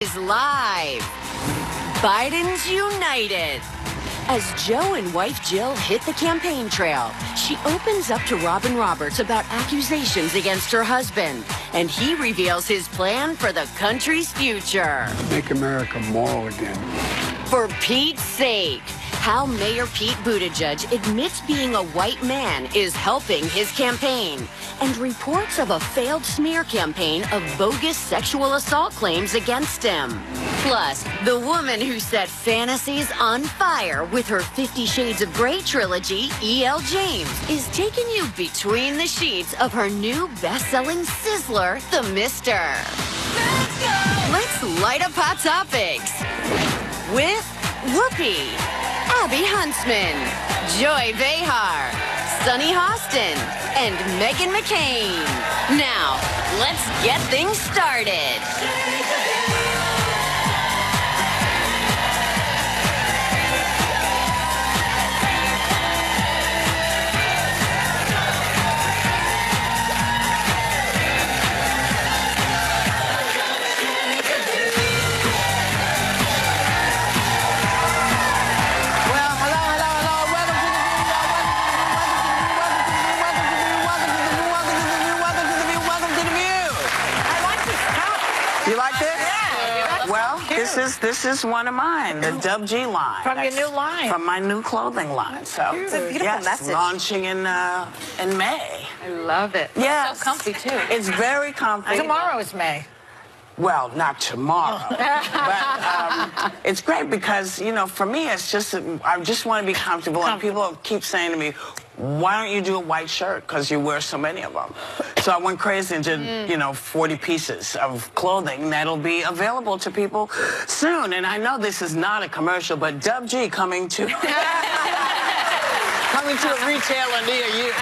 is live. Biden's united. As Joe and wife Jill hit the campaign trail, she opens up to Robin Roberts about accusations against her husband, and he reveals his plan for the country's future. Make America moral again. For Pete's sake, how Mayor Pete Buttigieg admits being a white man is helping his campaign, and reports of a failed smear campaign of bogus sexual assault claims against him. Plus, the woman who set fantasies on fire with her 50 Shades of Grey trilogy, E.L. James, is taking you between the sheets of her new best-selling sizzler, The Mister. Let's go! Let's light up Hot Topics with Whoopi, Abby Huntsman, Joy Behar, Sunny Hostin, and Meghan McCain. Now, let's get things started. You like this? Yeah. Well, this is one of mine, the Dub G line. From your new line. From my new clothing line. So it's a beautiful message. Launching in May. I love it. Yes. It's so comfy too. It's very comfy. Tomorrow is May. Well, not tomorrow, but it's great because, you know, for me, it's just, I just want to be comfortable. And people keep saying to me, why don't you do a white shirt? Because you wear so many of them. So I went crazy and did, you know, 40 pieces of clothing that'll be available to people soon. And I know this is not a commercial, but Dub G coming to a retailer near you.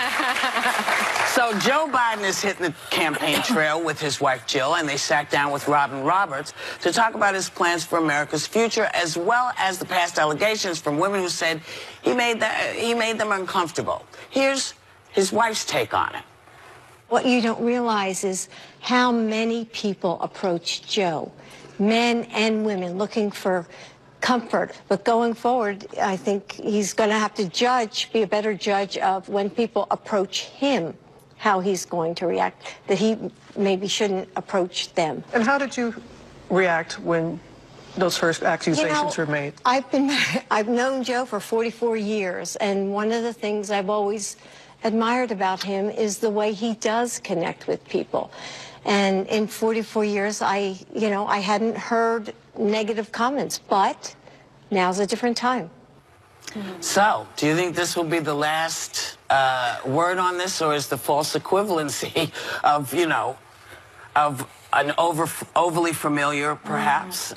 So Joe Biden is hitting the campaign trail with his wife Jill, and they sat down with Robin Roberts to talk about his plans for America's future, as well as the past allegations from women who said he made them uncomfortable. Here's his wife's take on it. What you don't realize is how many people approach Joe, men and women, looking for comfort. But going forward, I think he's going to have to be a better judge of when people approach him, how he's going to react, that he maybe shouldn't approach them. And how did you react when those first accusations were made? I've known Joe for 44 years, and one of the things I've always admired about him is the way he does connect with people. And in 44 years, I hadn't heard negative comments, but now's a different time. So, do you think this will be the last word on this, or is the false equivalency of, you know, of an overly familiar, perhaps,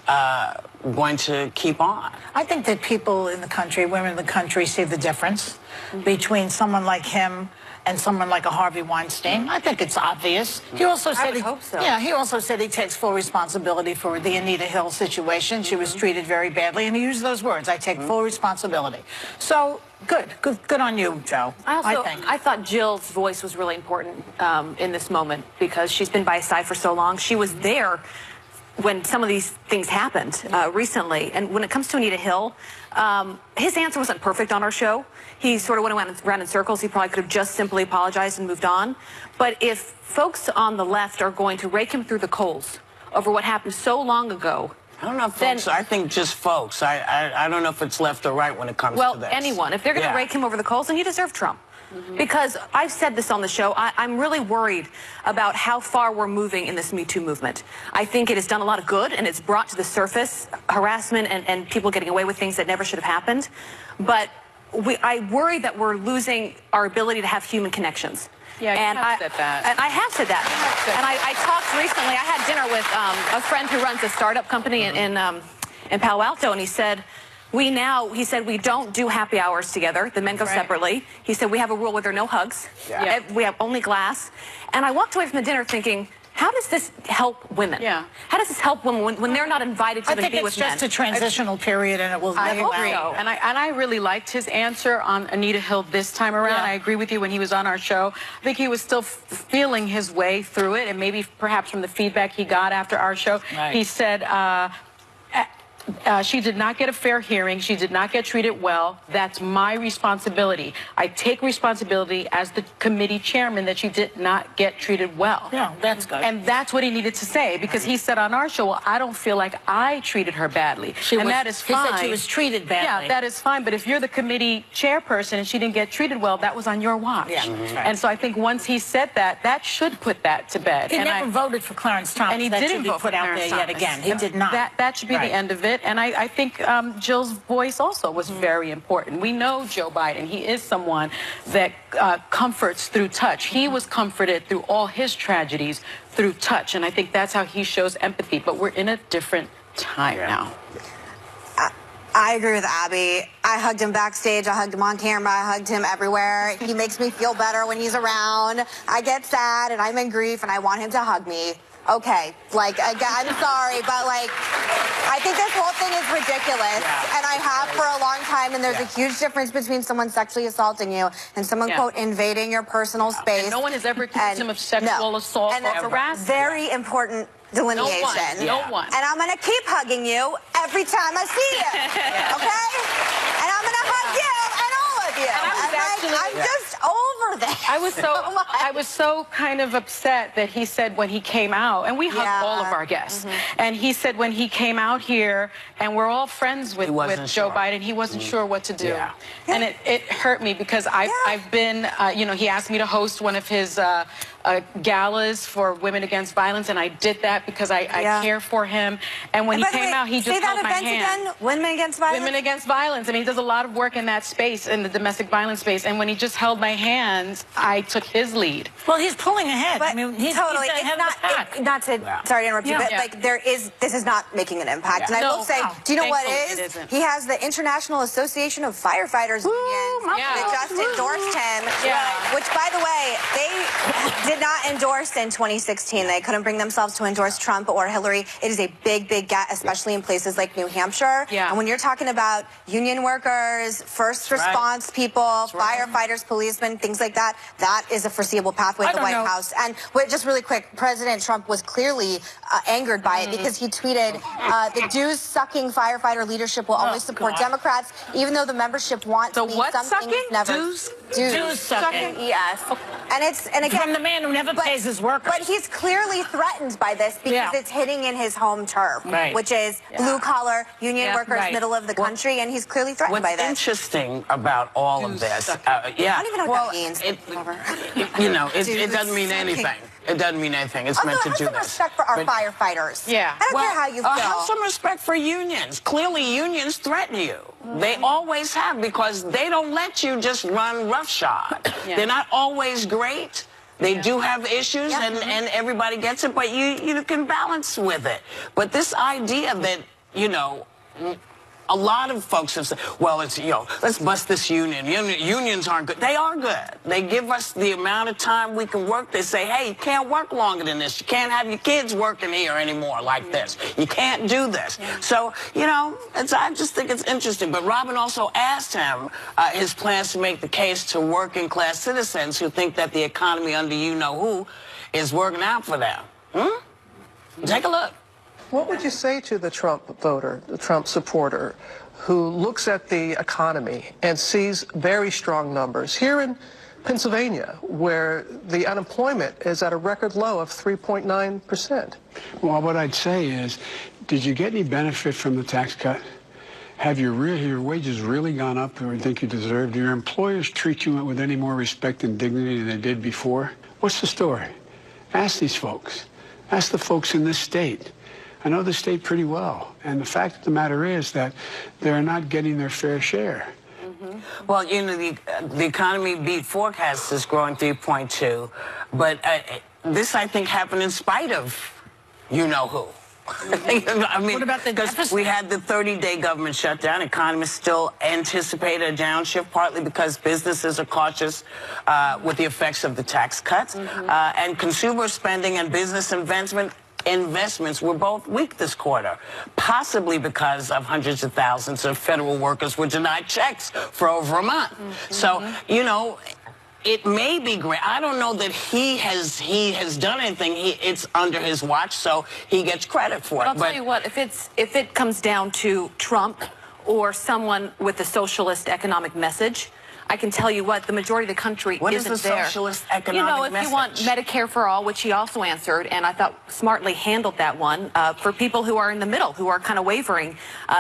going to keep on? I think that people in the country, women in the country, see the difference between someone like him and someone like a Harvey Weinstein. I think it's obvious. He also said he also said he takes full responsibility for the Anita Hill situation. She was treated very badly, and he used those words, I take full responsibility. So good on you, Joe. I thought Jill's voice was really important in this moment, because she's been by his side for so long. She was there when some of these things happened recently. And when it comes to Anita Hill, his answer wasn't perfect on our show. He sort of went around in circles. He probably could have just simply apologized and moved on. But if folks on the left are going to rake him through the coals over what happened so long ago, I don't know, folks. I think just folks. I don't know if it's left or right when it comes to this. Well, anyone. If they're going to rake him over the coals, then you deserve Trump. Because I've said this on the show, I'm really worried about how far we're moving in this Me Too movement. I think it has done a lot of good, and it's brought to the surface harassment and people getting away with things that never should have happened. But I worry that we're losing our ability to have human connections. Yeah, and you have said that. And I have said that. And I talked recently, I had dinner with a friend who runs a startup company in Palo Alto, and he said, he said, we don't do happy hours together. The men go separately. He said, we have a rule where there are no hugs. We have only glass. And I walked away from the dinner thinking, How does this help women? Yeah. How does this help women when they're not invited to I even think be it's with men? just a transitional period, and it will I level agree. out. And I really liked his answer on Anita Hill this time around. Yeah. I agree with you when he was on our show. I think he was still feeling his way through it, and maybe perhaps from the feedback he got after our show. Right. He said, she did not get a fair hearing. She did not get treated well. That's my responsibility. I take responsibility as the committee chairman that she did not get treated well. Yeah, that's good. And that's what he needed to say, because he said on our show, well, I don't feel like I treated her badly. That is fine. He said she was treated badly. Yeah, that is fine. But if you're the committee chairperson and she didn't get treated well, that was on your watch. Yeah. Right. And so I think once he said that, that should put that to bed. He never voted for Clarence Thomas. And he that didn't should be vote for put out Clarence there yet Thomas. again. He did not. That should be Right. the end of it. And I think Jill's voice also was very important. We know Joe Biden. He is someone that comforts through touch. He was comforted through all his tragedies through touch. And I think that's how he shows empathy. But we're in a different time now. I agree with Abby. I hugged him backstage. I hugged him on camera. I hugged him everywhere. He makes me feel better when he's around. I get sad and I'm in grief and I want him to hug me. Okay, like, I'm sorry, but like, I think this whole thing is ridiculous, and I have for a long time, and there's a huge difference between someone sexually assaulting you and someone, quote, invading your personal space. And no one has ever accused him of sexual assault and or that's harassment. Very important delineation. No one. And I'm going to keep hugging you every time I see you, okay? And I'm going to hug you and all of you. I'm just over that. I was so kind of upset that he said when he came out, and we hug all of our guests, and he said when he came out here, and we're all friends with Joe Biden, he wasn't sure what to do. And it hurt me because I've been, you know, he asked me to host one of his galas for Women Against Violence, and I did that because I care for him. And when he came out, he just held my hand. Say that event again, Women Against Violence? Women Against Violence. I mean, he does a lot of work in that space, in the domestic violence space. And when he just held my hands, I took his lead. Well, he's pulling ahead. But I mean, he's totally. He's Not to, sorry to interrupt you, but like this is not making an impact. And I will say, do you know what it is? He has the International Association of Firefighters Union that just endorsed him, which, by the way, they did not endorse in 2016. They couldn't bring themselves to endorse Trump or Hillary. It is a big, big get, especially in places like New Hampshire. And when you're talking about union workers, first response people, firefighters, policemen, things like that, that is a foreseeable pathway to the White House. And just really quick, President Trump was clearly angered by it because he tweeted, the dues-sucking firefighter leadership will always support Democrats, even though the membership wants to be something never. Dues-sucking? Yes. And again, from the man who never pays his workers. But he's clearly threatened by this because it's hitting in his home turf, which is blue-collar union workers, middle of the country, and he's clearly threatened by this. What's interesting about all of this, I don't even know what that means. You know, it doesn't mean anything. It doesn't mean anything. It's meant to do have some respect for our firefighters. I don't care how you feel. Have some respect for unions. Clearly, unions threaten you. They always have, because they don't let you just run roughshod. They're not always great. They do have issues, and everybody gets it, but you can balance with it. But this idea that, you know, a lot of folks have said, well, it's, you know, let's bust this union. Unions aren't good. They are good. They give us the amount of time we can work. They say, hey, you can't work longer than this. You can't have your kids working here anymore like this. You can't do this. So, you know, I just think it's interesting. But Robin also asked him his plans to make the case to working class citizens who think that the economy under you-know-who is working out for them. Take a look. What would you say to the Trump voter, the Trump supporter, who looks at the economy and sees very strong numbers? Here in Pennsylvania, where the unemployment is at a record low of 3.9%. Well, what I'd say is, did you get any benefit from the tax cut? Have your wages really gone up or you think you deserve? Do your employers treat you with any more respect and dignity than they did before? What's the story? Ask these folks. Ask the folks in this state. I know the state pretty well, and the fact of the matter is that they're not getting their fair share. Well, you know, the economy beat forecasts is growing 3.2, but this, I think, happened in spite of you-know-who. I mean, what about the deficit? We had the 30-day government shutdown. Economists still anticipate a downshift, partly because businesses are cautious with the effects of the tax cuts. And consumer spending and business investments were both weak this quarter, possibly because of hundreds of thousands of federal workers were denied checks for over a month. So, you know, it may be great. I don't know that he has done anything. It's under his watch, so he gets credit for it. But I'll tell you what, if it comes down to Trump or someone with a socialist economic message, I can tell you what, the majority of the country what isn't is the there. Socialist economic message? You want Medicare for all, which he also answered, and I thought smartly handled that one, for people who are in the middle, who are kind of wavering,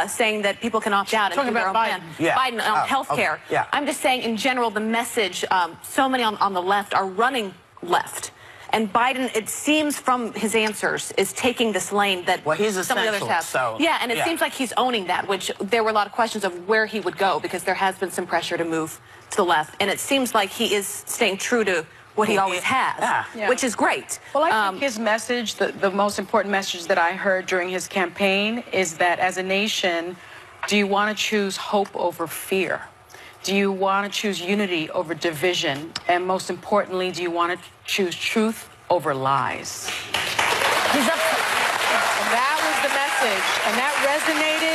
saying that people can opt out and do their own plan. Biden on health care. I'm just saying, in general, the message, so many on the left are running left. And Biden, it seems from his answers, is taking this lane that he's some of the others have. So, yeah, and it seems like he's owning that, which there were a lot of questions of where he would go, because there has been some pressure to move to the left. And it seems like he is staying true to what he always has, which is great. Well, I think his message, the most important message that I heard during his campaign is that as a nation, do you want to choose hope over fear? Do you want to choose unity over division? And most importantly, do you want to choose truth over lies? He's up. That was the message, and that resonated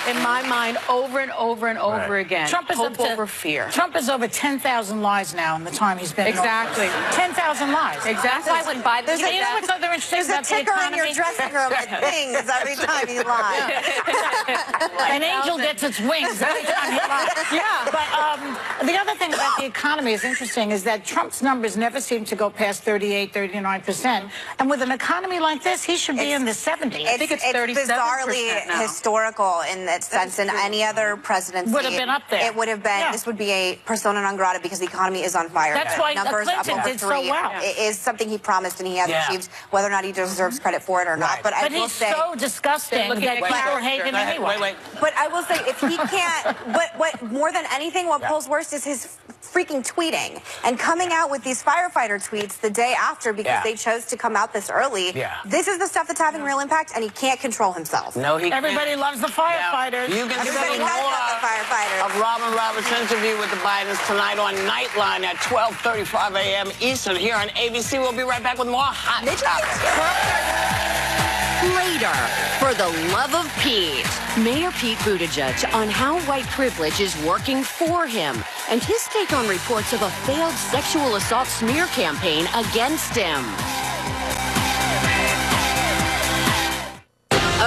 in my mind over and over and over again. Trump is hope over fear. Trump is over 10,000 lies now in the time he's been in office. 10,000 lies. That's why when Biden said you know what's other interesting There's a ticker in your dressing room that dings every time you lie. An angel gets its wings every time he lies. But the other thing about the economy is interesting is that Trump's numbers never seem to go past 38, 39%. And with an economy like this, he should be in the 70s. I think it's 37% bizarrely now. Historical in that sense. In any other presidency, would have been up there. It would have been. This would be a persona non grata because the economy is on fire. That's why numbers Clinton up over did 3. so well. It is something he promised, and he has achieved. Whether or not he deserves credit for it or not, but I will he's say, so disgusting that people hate him anyway. But I will say, if he can't, what more than anything, what pulls worse is his freaking tweeting and coming out with these firefighter tweets the day after because they chose to come out this early. This is the stuff that's having real impact, and he can't control himself. No, he Everybody loves the firefighters. You can Everybody see does more love the firefighters. of Robin Roberts' interview with the Bidens tonight on Nightline at 12:35 a.m. Eastern here on ABC. We'll be right back with more hot topics. Later, for the love of Pete, Mayor Pete Buttigieg on how white privilege is working for him and his take on reports of a failed sexual assault smear campaign against him.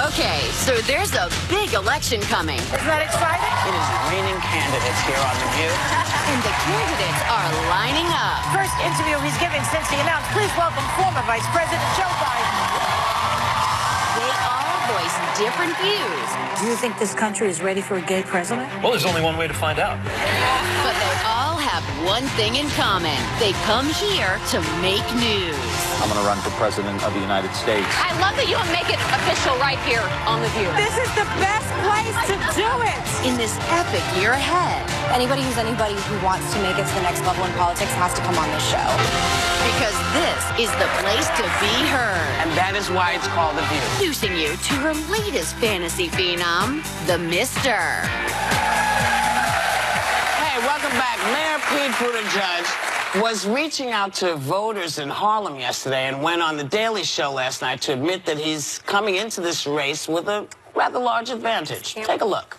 Okay, so there's a big election coming. Isn't that exciting? It is raining candidates here on The View. And the candidates are lining up. First interview he's giving since he announced. Please welcome former Vice President Joe Biden. They all voice different views. Do you think this country is ready for a gay president? Well, there's only one way to find out. But they all have one thing in common. They come here to make news. I'm going to run for president of the United States. I love that you make it official right here on The View. This is the best place to do it. In this epic year ahead. Anybody who wants to make it to the next level in politics has to come on this show. Because this is the place to be heard. And that is why it's called The View. Introducing you to her latest fantasy phenom, the Mister. Hey, welcome back. Mayor Pete Buttigieg was reaching out to voters in Harlem yesterday and went on The Daily Show last night to admit that he's coming into this race with a rather large advantage. Take a look.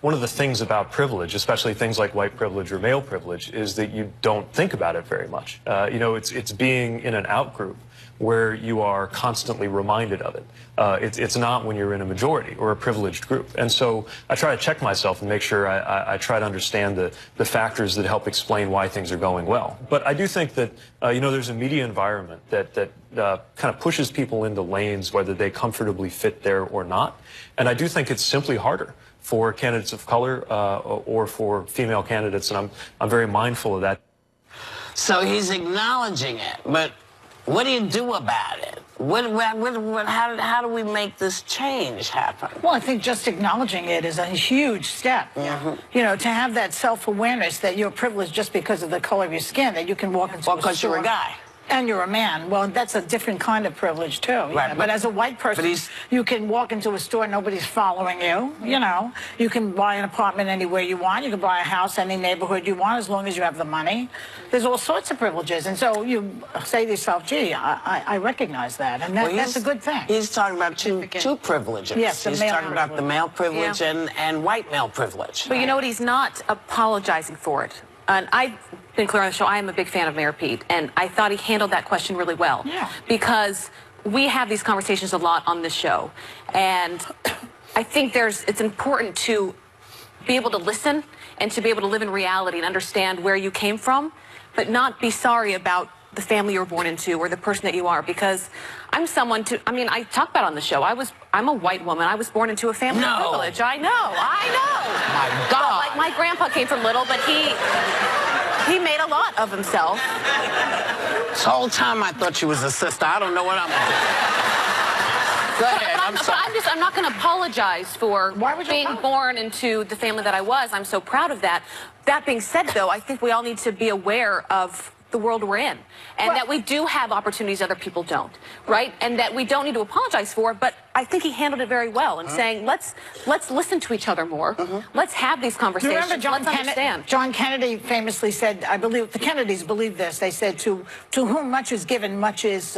One of the things about privilege, especially things like white privilege or male privilege, is that you don't think about it very much. You know, it's being in an out-group where you are constantly reminded of it. It's not when you're in a majority or a privileged group. And so I try to check myself and make sure I try to understand the factors that help explain why things are going well. But I do think that, you know, there's a media environment that kind of pushes people into lanes, whether they comfortably fit there or not. And I do think it's simply harder for candidates of color or for female candidates, and I'm very mindful of that. So he's acknowledging it, but what do you do about it? How do we make this change happen? Well, I think just acknowledging it is a huge step. You know, to have that self-awareness that you're privileged just because of the color of your skin, that you can walk into a store. Because you're a guy. And you're a man. Well, that's a different kind of privilege, too. Right, but as a white person, you can walk into a store, nobody's following you, you know. You can buy an apartment anywhere you want. You can buy a house any neighborhood you want as long as you have the money. There's all sorts of privileges. And so you say to yourself, gee, I recognize that. And that's a good thing. He's talking about two privileges. Yes, he's talking about the male privilege and white male privilege. But you know what? He's not apologizing for it. And I've been clear on the show, I am a big fan of Mayor Pete, and I thought he handled that question really well. Yeah. Because we have these conversations a lot on this show, and I think it's important to be able to listen and to be able to live in reality and understand where you came from, but not be sorry about the family you were born into or the person that you are, because I'm someone I talk about on the show. I'm a white woman. I was born into a family of privilege. I know. My God. Like my grandpa came from little, but he made a lot of himself. This whole time I thought you was a sister. I don't know what I'm doing. Go ahead. I'm not going to apologize for being born into the family that I was. I'm so proud of that. That being said, though, I think we all need to be aware of the world we're in, and that we do have opportunities other people don't, right? And that we don't need to apologize for, but I think he handled it very well in saying, let's listen to each other more. Let's have these conversations. You remember let's understand. John Kennedy famously said, I believe, the Kennedys believe this, they said, to whom much is given, much is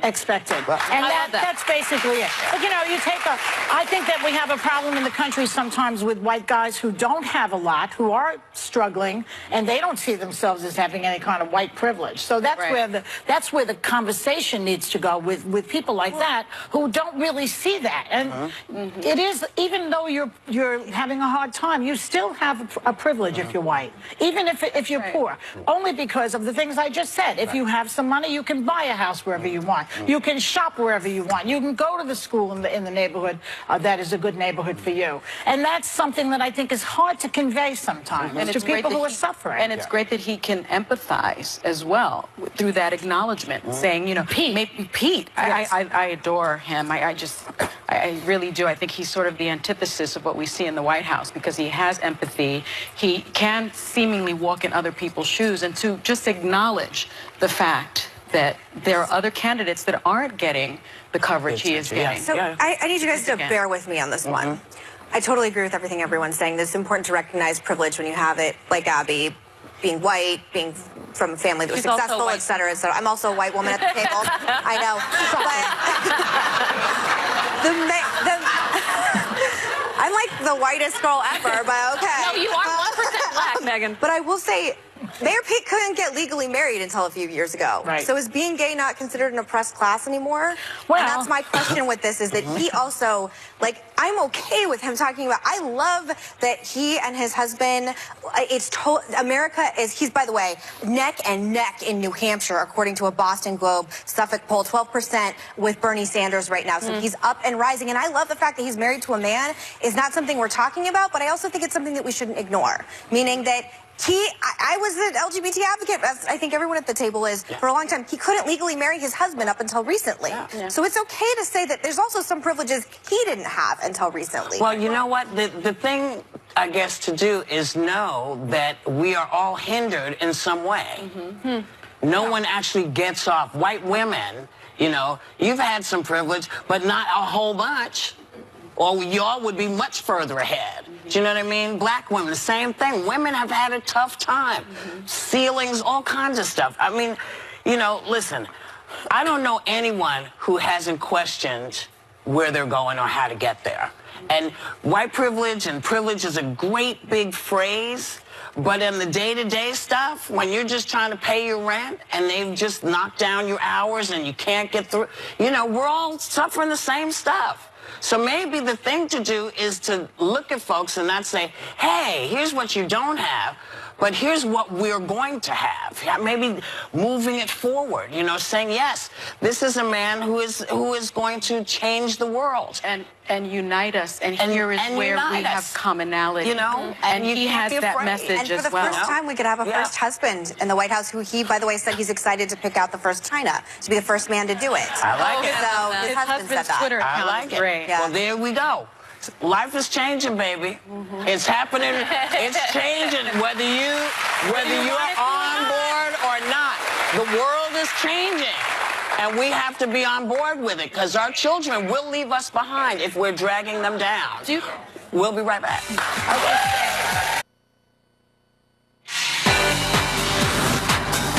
expected. Well, and that's basically it. But, you know, I think that we have a problem in the country sometimes with white guys who don't have a lot, who are struggling, and they don't see themselves as having any kind of white privilege. So that's where the conversation needs to go with people like that who don't really see that. And it is, even though you're having a hard time, you still have a privilege if you're white, even if you're poor, only because of the things I just said. If you have some money, you can buy a house wherever you want. You can shop wherever you want. You can go to the school in the neighborhood that is a good neighborhood for you. And that's something that I think is hard to convey sometimes to people who are suffering. And it's great that he can empathize as well through that acknowledgement, saying, you know, Pete, I adore him. I really do. I think he's sort of the antithesis of what we see in the White House, because he has empathy. He can seemingly walk in other people's shoes, and to just acknowledge the fact that there are other candidates that aren't getting the coverage he is getting. So I need you guys to bear with me on this one. I totally agree with everything everyone's saying. It's important to recognize privilege when you have it, like Abby, being white, being from a family that was successful, et cetera, et cetera. I'm also a white woman at the table. I know. But I'm like the whitest girl ever, but okay. No, you are 1% black, Megan. But I will say, Mayor Pete couldn't get legally married until a few years ago. Right. So is being gay not considered an oppressed class anmoreWell, and that's my question with this, is that he also, like, I'm okay with him talking about, I love that he and his husband, America is, he's, by the way, neck and neck in New Hampshire, according to a Boston Globe Suffolk poll, 12% with Bernie Sanders right now. So he's up and rising. And I love the fact that he's married to a man is not something we're talking about, but I also think it's something that we shouldn't ignore. Meaning that I was an LGBT advocate, as I think everyone at the table is, for a long time. He couldn't legally marry his husband up until recently. So it's okay to say that there's also some privileges he didn't have until recently. Well, you know what? The thing, I guess, to do is know that we are all hindered in some way. No one actually gets off. White women, you know, you've had some privilege, but not a whole bunch, or y'all would be much further ahead. Do you know what I mean? Black women, the same thing. Women have had a tough time. Ceilings, all kinds of stuff. I mean, you know, listen, I don't know anyone who hasn't questioned where they're going or how to get there. And white privilege and privilege is a great big phrase, but in the day-to-day stuff, when you're just trying to pay your rent and they've just knocked down your hours and you can't get through, you know, we're all suffering the same stuff. So maybe the thing to do is to look at folks and not say, hey, here's what you don't have, but here's what we're going to have. Maybe moving it forward, you know, saying, yes, this is a man who is going to change the world. And unite us, and here is where we have commonality. You know, and he has that message as well. And for the first time, we could have a first husband in the White House, who he, by the way, said he's excited to pick out the first China, to be the first man to do it. I like it. So his husband's Twitter account. I like it. Great. Well, there we go. Life is changing, baby. It's happening. It's changing. Whether you're on board or not, the world is changing. And we have to be on board with it because our children will leave us behind if we're dragging them down. We'll be right back.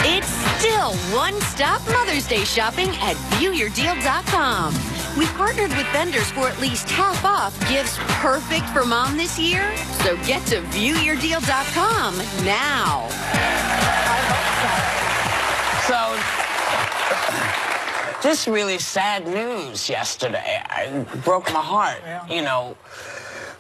It's still one-stop Mother's Day shopping at viewyourdeal.com. We've partnered with vendors for at least half off gifts perfect for mom this year. So get to viewyourdeal.com now. So, just really sad news yesterday. It broke my heart. You know,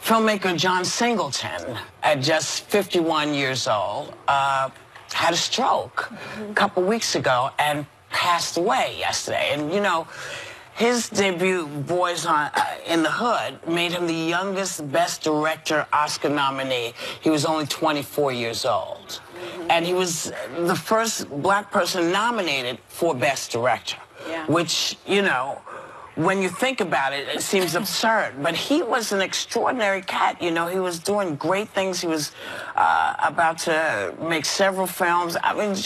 filmmaker John Singleton, at just 51 years old, had a stroke a couple weeks ago and passed away yesterday. And, you know, his debut, Boys in the Hood, made him the youngest Best Director Oscar nominee. He was only 24 years old. And he was the first black person nominated for Best Director, which, you know, when you think about it, it seems absurd. But he was an extraordinary cat. You know, he was doing great things. He was about to make several films. I mean,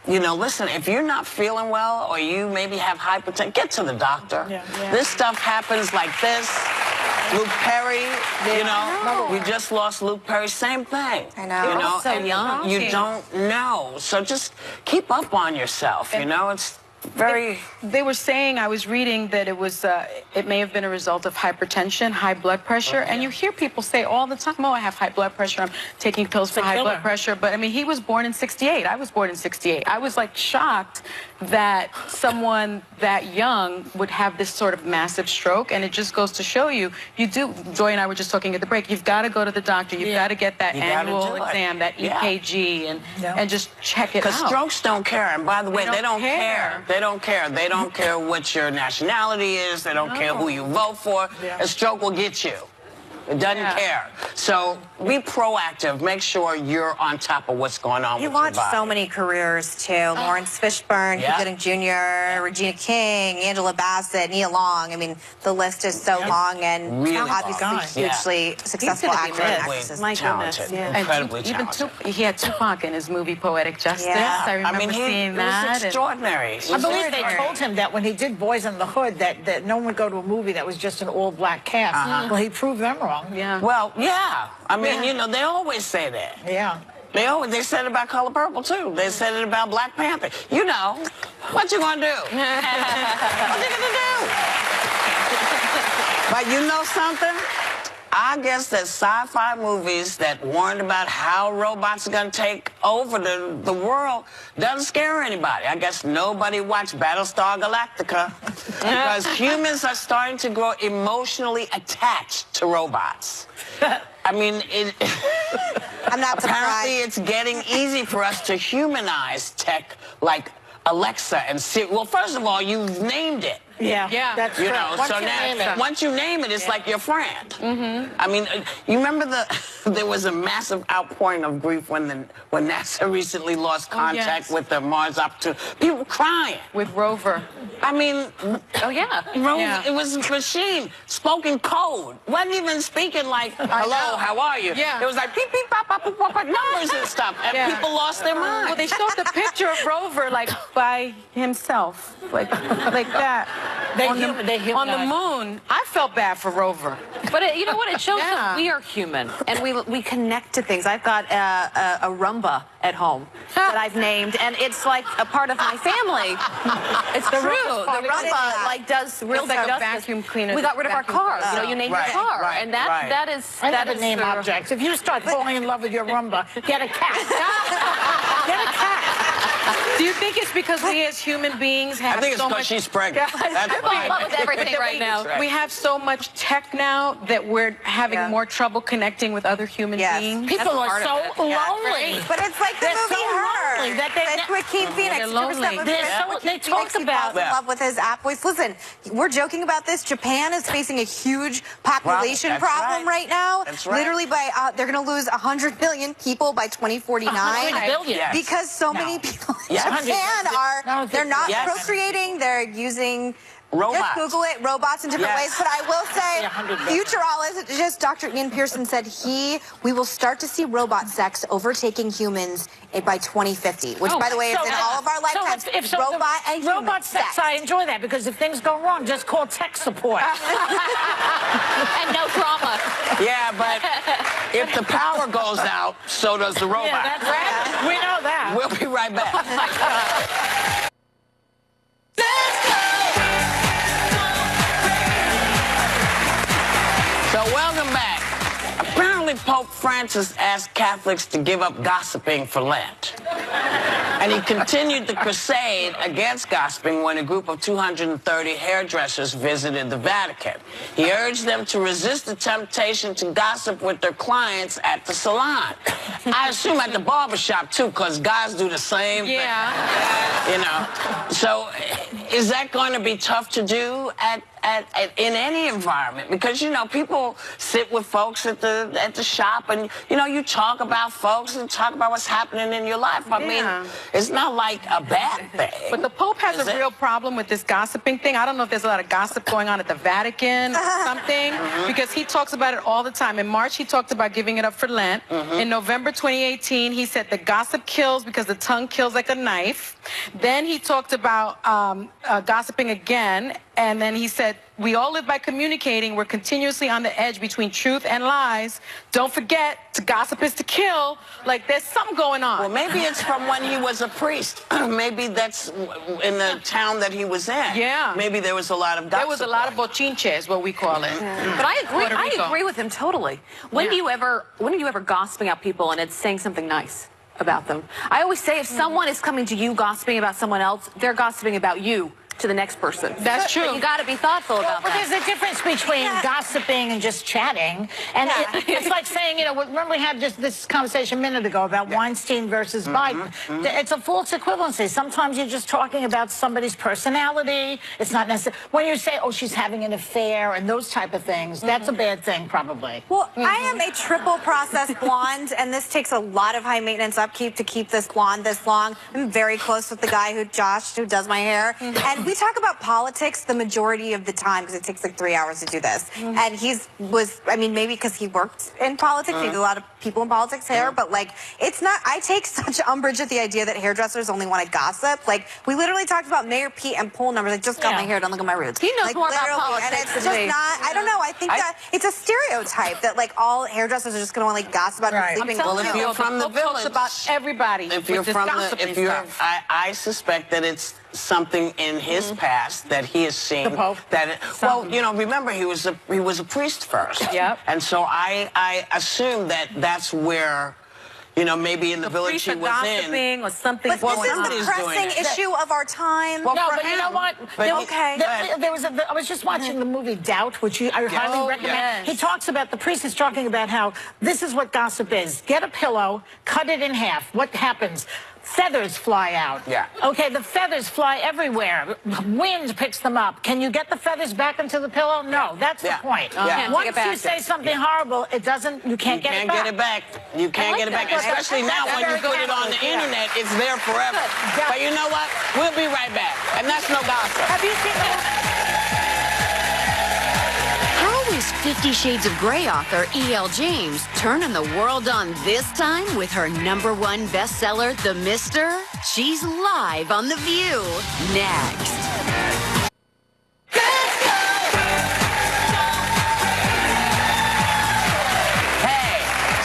you know, listen, if you're not feeling well or you maybe have hypertension, get to the doctor. This stuff happens like this. Luke Perry, you know, we just lost Luke Perry, same thing. I know. You know, So young. You don't know. So just keep up on yourself, you know, it's very... They were saying, I was reading that it was, it may have been a result of hypertension, high blood pressure, and you hear people say all the time, oh, I have high blood pressure, I'm taking pills for high blood pressure, but I mean, he was born in '68, I was born in '68. I was like shocked that someone that young would have this sort of massive stroke, and it just goes to show you, Joy and I were just talking at the break, you've got to go to the doctor, you've got to get that annual exam, that EKG, and just check it out. Because strokes don't care, and by the way, they don't care. They don't care. They don't care what your nationality is. They don't care who you vote for. A stroke will get you. It doesn't care. So be proactive. Make sure you're on top of what's going on with your body. He launched so many careers, too. Lawrence Fishburne, Cuba Gooding Jr., Regina King, Angela Bassett, Nia Long. I mean, the list is so long and obviously hugely successful actor and actresses. My goodness. Incredibly talented. Even he had Tupac in his movie Poetic Justice. I remember seeing that. It was extraordinary. I believe they told him that when he did Boys in the Hood that no one would go to a movie that was just an all-black cast. Well, he proved them wrong. Well, I mean, you know, they always say that. They said it about Color Purple, too. They said it about Black Panther. You know, what you gonna do? What you gonna do? But you know something? I guess that sci-fi movies that warned about how robots are going to take over the world doesn't scare anybody. I guess nobody watched Battlestar Galactica because humans are starting to grow emotionally attached to robots. I mean, I'm not surprised. Apparently it's getting easy for us to humanize tech like Alexa and Siri. Well, first of all, you've named it. That's you know, once so you now name it. once you name it, it's like your friend. I mean, you remember there was a massive outpouring of grief when NASA recently lost contact with the Mars opportunity. People crying with Rover. I mean, Rover. It was a machine spoken code. Wasn't even speaking like hello, how are you? It was like beep beep pop pop pop pop numbers and stuff, and people lost their mind. Well, they showed the picture of Rover like by himself, like that. On the moon, I felt bad for Rover. But you know what? It shows that we are human and we connect to things. I've got a Roomba at home that I've named, and it's like a part of my family. It's true. The Roomba like does real like justice. a vacuum cleaner. We got rid of our cars. You know, you named your car, and that is name objects. If you start falling in love with your Roomba, get a cat. Get a cat. Do you think it's because we as human beings have I think it's because she's pregnant. That's I'm in love with everything right now. We have so much tech now that we're having more trouble connecting with other human beings. People are so lonely. But it's like the movie Her. That's Joaquin Phoenix. They talk about in love with his app voice. Listen, we're joking about this. Japan is facing a huge population problem right now. Literally, they're going to lose 100 million people by 2049 because so many people in Japan they're not procreating. They're using Robots. Just Google it, robots in different ways. But I will say, futurologist Dr. Ian Pearson said we will start to see robot sex overtaking humans by 2050, which, by the way, is in all of our lifetimes. Robot sex, I enjoy that, because if things go wrong, just call tech support. And no drama. Yeah, but if the power goes out, so does the robot. Yeah, that's right. We know that. We'll be right back. Oh my God. So welcome back. Apparently Pope Francis asked Catholics to give up gossiping for Lent. And he continued the crusade against gossiping when a group of 230 hairdressers visited the Vatican. He urged them to resist the temptation to gossip with their clients at the salon. I assume at the barbershop too, because guys do the same thing. You know. So is that going to be tough to do in any environment? Because, you know, people sit with folks at the shop and, you know, you talk about folks and talk about what's happening in your life. I mean, it's not like a bad thing. But the Pope has a real problem with this gossiping thing. I don't know if there's a lot of gossip going on at the Vatican or something, because he talks about it all the time. In March, he talked about giving it up for Lent. In November 2018, he said the gossip kills because the tongue kills like a knife. Then he talked about gossiping again, and then he said, we all live by communicating. We're continuously on the edge between truth and lies. Don't forget, to gossip is to kill. Like, there's something going on. Well, maybe it's from when he was a priest. Maybe that's in the town that he was in. Yeah. Maybe there was a lot of gossip. There was a lot of bochinche, is what we call it. But I agree with him totally. When do you ever gossiping about people and it's saying something nice about them? I always say if someone is coming to you gossiping about someone else, they're gossiping about you to the next person. That's true. But you got to be thoughtful about that. But there's a difference between gossiping and just chatting. And it's like saying, you know, remember we had just this conversation a minute ago about Weinstein versus Biden. It's a false equivalency. Sometimes you're just talking about somebody's personality. It's not necessary. When you say, oh, she's having an affair and those type of things, that's a bad thing, probably. Well, I am a triple process blonde, and this takes a lot of high maintenance upkeep to keep this blonde this long. I'm very close with the guy Josh, who does my hair. And we talk about politics the majority of the time because it takes like 3 hours to do this. And I mean, maybe because he worked in politics, maybe a lot of people in politics hair, but like, it's not, I take such umbrage at the idea that hairdressers only want to gossip. Like, we literally talked about Mayor Pete and poll numbers. I just got my hair done, look at my roots. He knows like, more about politics and it's than just me. not, I don't know, I think that it's a stereotype that like all hairdressers are just going to want to like gossip about sleeping. Well, if you're from the village, about everybody. If you're from I suspect that it's something in his past that he has seen. The Pope. Well, you know, remember he was a priest first. Yep. And so I assume that that's where, you know, maybe in the village he was in. Or something. But this is a pressing issue of our time. Well, No, for but you him. know what? I was just watching the movie Doubt, which I highly recommend. He talks about, the priest is talking about how this is what gossip is. Get a pillow, cut it in half. What happens? Feathers fly out. Yeah. Okay, the feathers fly everywhere. Wind picks them up. Can you get the feathers back into the pillow? No, that's the point. Once you say something horrible, it doesn't, you can't get it back. You can't get it back. You can't get it back. Especially now when you put it on the internet, it's there forever. But you know what? We'll be right back. And that's no gossip. Have you seen the 50 Shades of Grey author E.L. James turning the world on this time with her #1 bestseller, The Mister? She's live on The View. Next.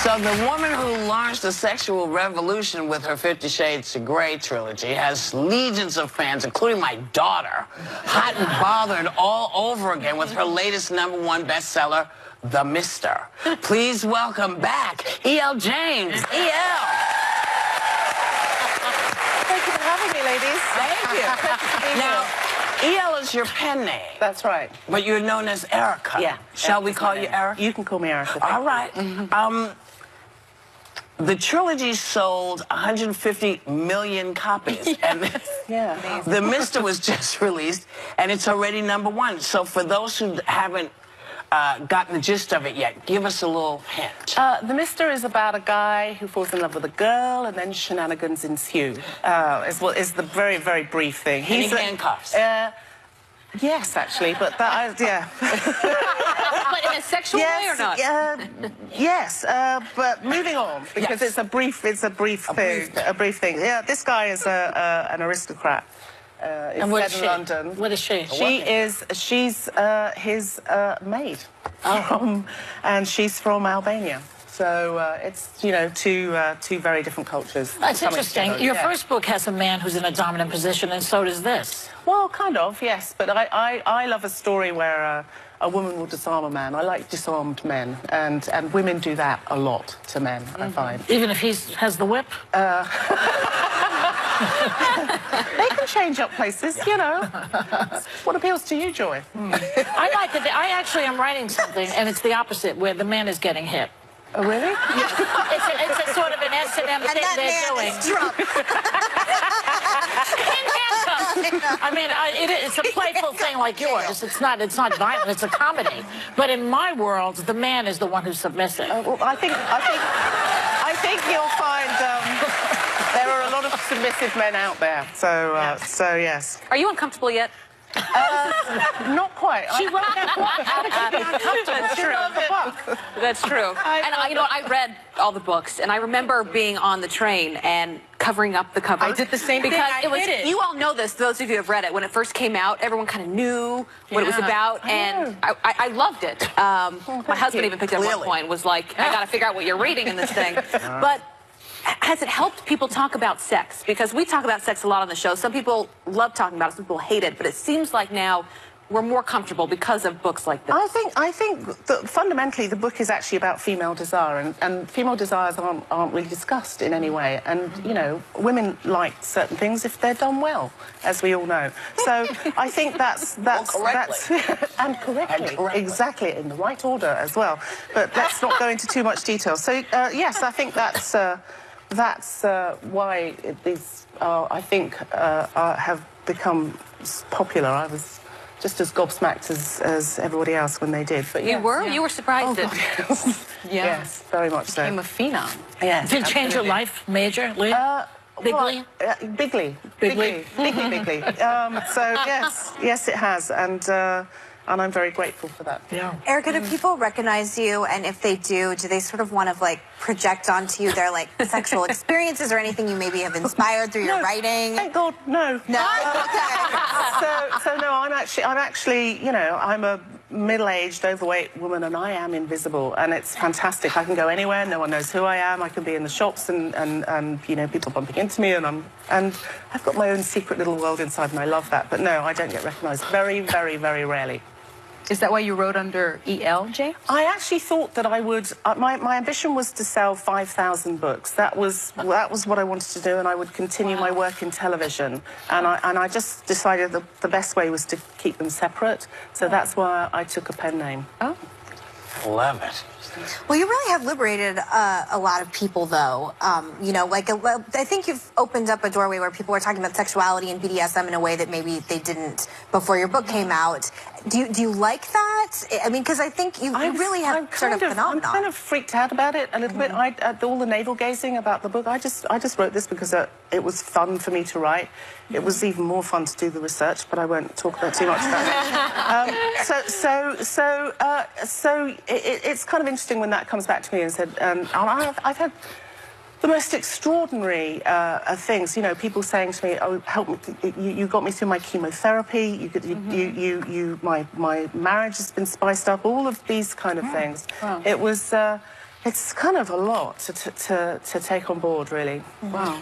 So the woman who launched the sexual revolution with her 50 Shades of Grey trilogy has legions of fans, including my daughter, hot and bothered all over again with her latest #1 bestseller, The Mister. Please welcome back E.L. James. E.L. Thank you for having me, ladies. Thank you. Now, E.L. is your pen name. That's right. But you're known as Erica. Yeah. Shall we call you Erica? You can call me Erica. All right. The trilogy sold 150 million copies. And The Mister was just released, and it's already #1. So for those who haven't gotten the gist of it yet, give us a little hint. The Mister is about a guy who falls in love with a girl, and then shenanigans ensue. Is the very, very brief thing. He's in handcuffs. Yes, actually, but that, yeah. But in a sexual way or not? Yes, but moving on, because it's a brief thing. Yeah, this guy is an aristocrat. And what is she? London. What is she? She's his maid, and she's from Albania. So it's, you know, two very different cultures. That's interesting. Your first book has a man who's in a dominant position, and so does this. Well, kind of, yes. But I love a story where a woman will disarm a man. I like disarmed men, and women do that a lot to men, I find. Even if he has the whip? They can change up places, you know. What appeals to you, Joy? I like it. I actually am writing something, and it's the opposite, where the man is getting hit. Oh, really? It's a sort of an S&M thing they're doing. Is drunk. I mean, it's a playful thing like yours. It's not violent. It's a comedy. But in my world, the man is the one who's submissive. Well, I think you'll find there are a lot of submissive men out there. So yes. Are you uncomfortable yet? Not quite. She wrote that book. How to keep you uncomfortable. That's true. And you know, I read all the books, and I remember being on the train and covering up the cover. I did the same thing. Because you all know this, those of you who have read it. When it first came out, everyone kind of knew what it was about, and I loved it. My husband even picked it up at one point, was like, I got to figure out what you're reading in this thing. But has it helped people talk about sex? Because we talk about sex a lot on the show. Some people love talking about it, some people hate it, but it seems like now we're more comfortable because of books like this. I think that fundamentally the book is actually about female desire, and female desires aren't really discussed in any way. And, you know, women like certain things if they're done well, as we all know. So I think that's and correctly, exactly, in the right order as well. But let's not go into too much detail. So, yes, I think that's why these, I think, have become popular. I was just as gobsmacked as everybody else when they did. But you were? You were surprised at it. Yes, very much so. Became a phenom. Yes. Did it change your life majorly? Bigly? Bigly. So yes, it has, and I'm very grateful for that. Yeah. Erica, do people recognize you? And if they do they sort of want to, like, project onto you their, like, sexual experiences or anything you maybe have inspired through your writing? Thank God, no. No? So no, I'm actually, you know, I'm a middle-aged, overweight woman, and I am invisible, and it's fantastic. I can go anywhere, no one knows who I am. I can be in the shops and you know, people bumping into me, and I've got my own secret little world inside, and I love that. But no, I don't get recognised. Very, very, very rarely. Is that why you wrote under ELJ? I actually thought that I would. My ambition was to sell 5,000 books. That was what I wanted to do, and I would continue my work in television. And I just decided that the best way was to keep them separate. So that's why I took a pen name. Oh, love it. Well, you really have liberated a lot of people, though. You know, like, I think you've opened up a doorway where people are talking about sexuality and BDSM in a way that maybe they didn't before your book came out. Do you like that? I mean, because I think you really have sort of phenomenon. I'm kind of freaked out about it a little bit. All the navel gazing about the book. I just wrote this because it was fun for me to write. It was even more fun to do the research, but I won't talk about too much about it. So it's kind of interesting when that comes back to me and said, I've had the most extraordinary things. You know, people saying to me, "Oh, help me! You got me through my chemotherapy. My marriage has been spiced up." All of these kind of things. Wow. It was. It's kind of a lot to take on board, really. Wow.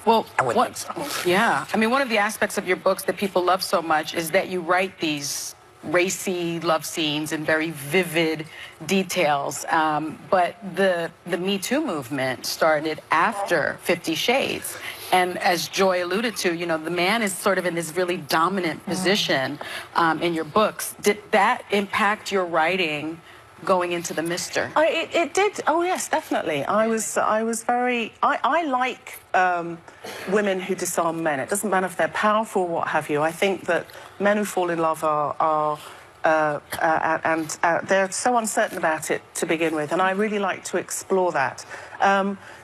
Well, yeah. I mean, one of the aspects of your books that people love so much is that you write these racy love scenes in very vivid details. But the Me Too movement started after 50 Shades. And as Joy alluded to, you know, the man is sort of in this really dominant position in your books. Did that impact your writing going into the Mister? It did. Oh yes, definitely. I like women who disarm men. It doesn't matter if they're powerful or what have you. I think that men who fall in love they're so uncertain about it to begin with, and I really like to explore that.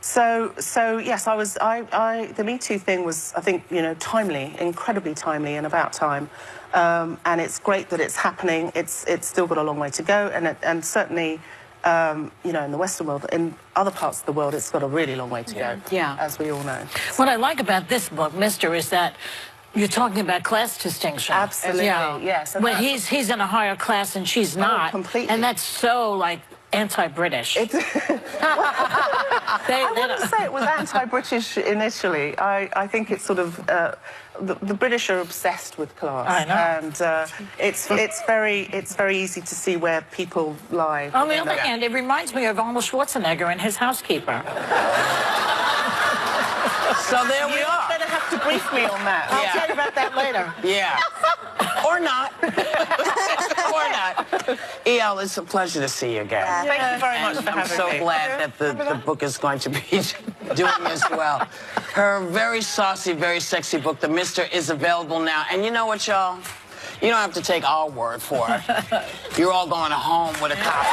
So yes, the Me Too thing was, I think, you know, timely, incredibly timely, and about time. And it's great that it's happening. It's still got a long way to go, and certainly, you know, in the Western world, in other parts of the world, it's got a really long way to go. Yeah. As we all know. What I like about this book, Mister, is that you're talking about class distinction. Absolutely. Yeah. Yes. When he's in a higher class and she's not. Completely. And that's so like anti-British. I wouldn't say it was anti-British initially. I think it's sort of the British are obsessed with class. I know. And it's very easy to see where people lie. On the other hand, it reminds me of Arnold Schwarzenegger and his housekeeper. So there we are. You're going to have to brief me on that. I'll tell you about that later. Yeah. Or not. Or not. E.L., it's a pleasure to see you again. Thank you very much for having me. I'm so glad that the book is going to be doing as well. Her very saucy, very sexy book, The Mister, is available now. And you know what, y'all? You don't have to take our word for it. You're all going home with a copy.